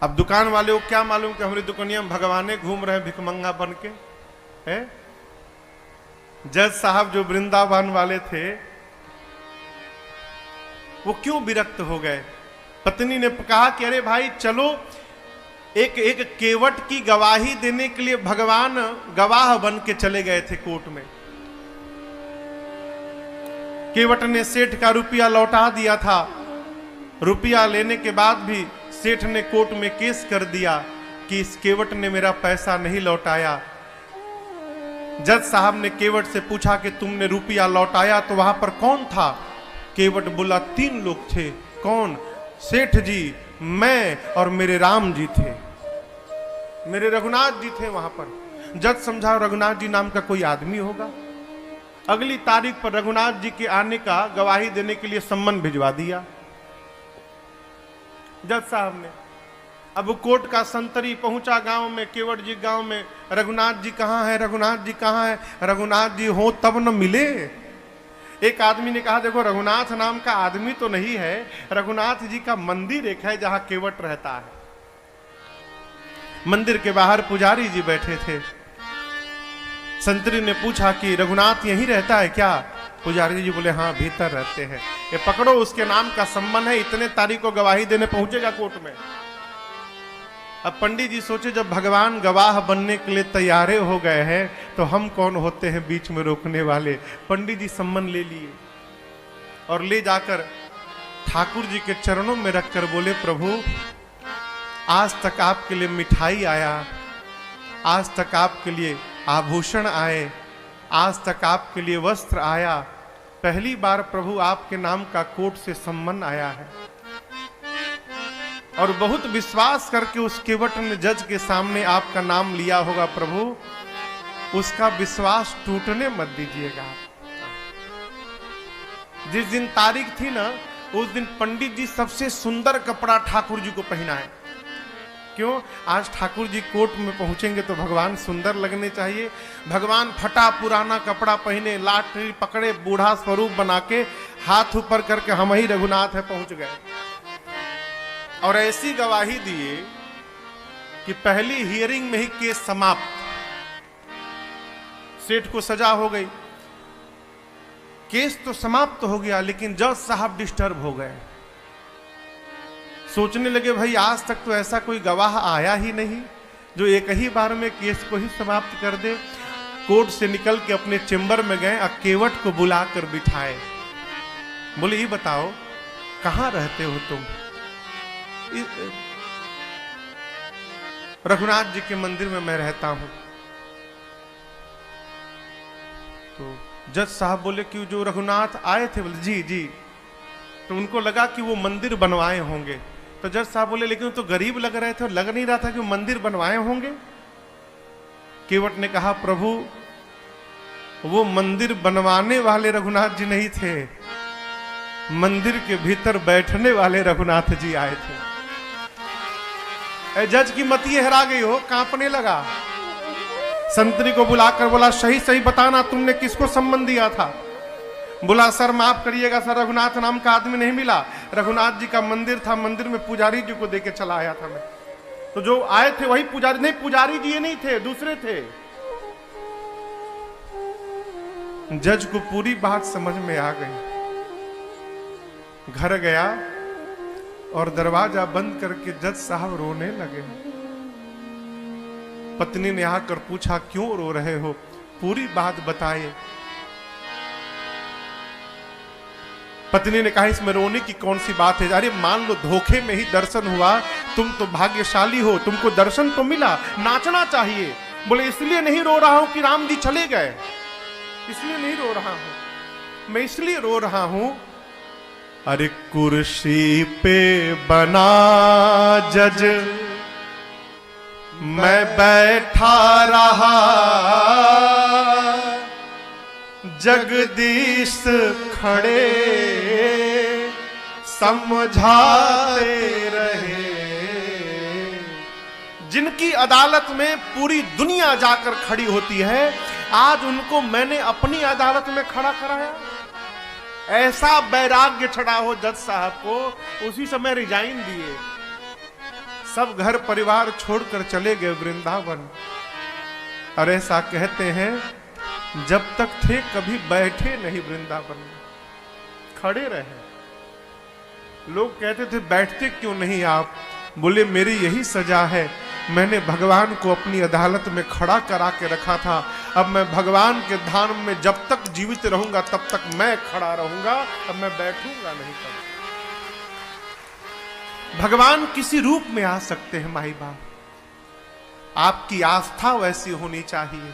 अब दुकान वाले को क्या मालूम कि हमारी दुकानिया में भगवाने घूम रहे हैं भिखमंगा बन के है। जज साहब जो वृंदावन वाले थे वो क्यों विरक्त हो गए। पत्नी ने कहा कि अरे भाई चलो, एक केवट की गवाही देने के लिए भगवान गवाह बन के चले गए थे कोर्ट में। केवट ने सेठ का रुपया लौटा दिया था। रुपया लेने के बाद भी सेठ ने कोर्ट में केस कर दिया कि इस केवट ने मेरा पैसा नहीं लौटाया। जज साहब ने केवट से पूछा कि तुमने रुपया लौटाया तो वहां पर कौन था। केवट बोला 3 लोग थे। कौन? सेठ जी, मैं और मेरे राम जी थे, मेरे रघुनाथ जी थे वहां पर। जज समझा रघुनाथ जी नाम का कोई आदमी होगा। अगली तारीख पर रघुनाथ जी के आने का गवाही देने के लिए सम्मन भिजवा दिया जज साहब ने। अब कोर्ट का संतरी पहुंचा गांव में, केवट जी गांव में, रघुनाथ जी कहां है, रघुनाथ जी कहां है, रघुनाथ जी हो तब न मिले। एक आदमी ने कहा देखो रघुनाथ नाम का आदमी तो नहीं है, रघुनाथ जी का मंदिर एक है जहां केवट रहता है। मंदिर के बाहर पुजारी जी बैठे थे। संतरी ने पूछा कि रघुनाथ यहीं रहता है क्या? पुजारी जी बोले हाँ भीतर रहते हैं। ये पकड़ो, उसके नाम का सम्मान है, इतने तारीख को गवाही देने पहुंचेगा कोर्ट में। अब पंडित जी सोचे जब भगवान गवाह बनने के लिए तैयारे हो गए हैं तो हम कौन होते हैं बीच में रोकने वाले। पंडित जी सम्मन ले लिए और ले जाकर ठाकुर जी के चरणों में रखकर बोले प्रभु आज तक आपके लिए मिठाई आया, आज तक आपके लिए आभूषण आए, आज तक आपके लिए वस्त्र आया, पहली बार प्रभु आपके नाम का कोर्ट से सम्मन आया है। और बहुत विश्वास करके उस केवट ने जज के सामने आपका नाम लिया होगा प्रभु, उसका विश्वास टूटने मत दीजिएगा। जिस दिन तारीख थी ना उस दिन पंडित जी सबसे सुंदर कपड़ा ठाकुर जी को पहनाए। क्यों? आज ठाकुर जी कोर्ट में पहुंचेंगे तो भगवान सुंदर लगने चाहिए। भगवान फटा पुराना कपड़ा पहने, लाठी पकड़े, बूढ़ा स्वरूप बना के हाथ ऊपर करके हम ही रघुनाथ है पहुंच गए। और ऐसी गवाही दिए कि पहली हियरिंग में ही केस समाप्त। सेठ को सजा हो गई, केस तो समाप्त हो गया, लेकिन जज साहब डिस्टर्ब हो गए। सोचने लगे भाई आज तक तो ऐसा कोई गवाह आया ही नहीं जो एक ही बार में केस को ही समाप्त कर दे। कोर्ट से निकल के अपने चेंबर में गए, केवट को बुलाकर बिठाए। बोले ये बताओ कहां रहते हो तुम? रघुनाथ जी के मंदिर में मैं रहता हूं। तो जज साहब बोले कि जो रघुनाथ आए थे? बोले जी जी। तो उनको लगा कि वो मंदिर बनवाए होंगे। तो जज साहब बोले लेकिन वो तो गरीब लग रहे थे और लग नहीं रहा था कि वो मंदिर बनवाए होंगे। केवट ने कहा प्रभु वो मंदिर बनवाने वाले रघुनाथ जी नहीं थे, मंदिर के भीतर बैठने वाले रघुनाथ जी आए थे। जज की मति हरा गई हो, कांपने लगा। संतरी को बुलाकर बोला सही सही बताना तुमने किसको सम्मन दिया था? बोला सर माफ करिएगा सर, रघुनाथ नाम का आदमी नहीं मिला। रघुनाथ जी का मंदिर था, मंदिर में पुजारी जी को देके चला आया था मैं। तो जो आए थे वही पुजारी। नहीं पुजारी जी ये नहीं थे, दूसरे थे। जज को पूरी बात समझ में आ गई। घर गया और दरवाजा बंद करके जज साहब रोने लगे। पत्नी ने आकर पूछा क्यों रो रहे हो? पूरी बात बताए। पत्नी ने कहा इसमें रोने की कौन सी बात है? अरे मान लो धोखे में ही दर्शन हुआ, तुम तो भाग्यशाली हो, तुमको दर्शन तो मिला, नाचना चाहिए। बोले इसलिए नहीं रो रहा हूं कि राम जी चले गए, इसलिए नहीं रो रहा हूं। मैं इसलिए रो रहा हूं, अरे कुर्सी पे बना जज मैं बैठा रहा, जगदीश खड़े समझाते रहे। जिनकी अदालत में पूरी दुनिया जाकर खड़ी होती है, आज उनको मैंने अपनी अदालत में खड़ा कराया। ऐसा वैराग्य चढ़ा हो जज साहब को, उसी समय रिजाइन दिए। सब घर परिवार छोड़कर चले गए वृंदावन। और ऐसा कहते हैं जब तक थे कभी बैठे नहीं वृंदावन में, खड़े रहे। लोग कहते थे बैठते क्यों नहीं आप? बोले मेरी यही सजा है, मैंने भगवान को अपनी अदालत में खड़ा करा के रखा था, अब मैं भगवान के धाम में जब तक जीवित रहूंगा तब तक मैं खड़ा रहूंगा, अब मैं बैठूंगा नहीं। कभी भगवान किसी रूप में आ सकते हैं माई बाप, आपकी आस्था वैसी होनी चाहिए।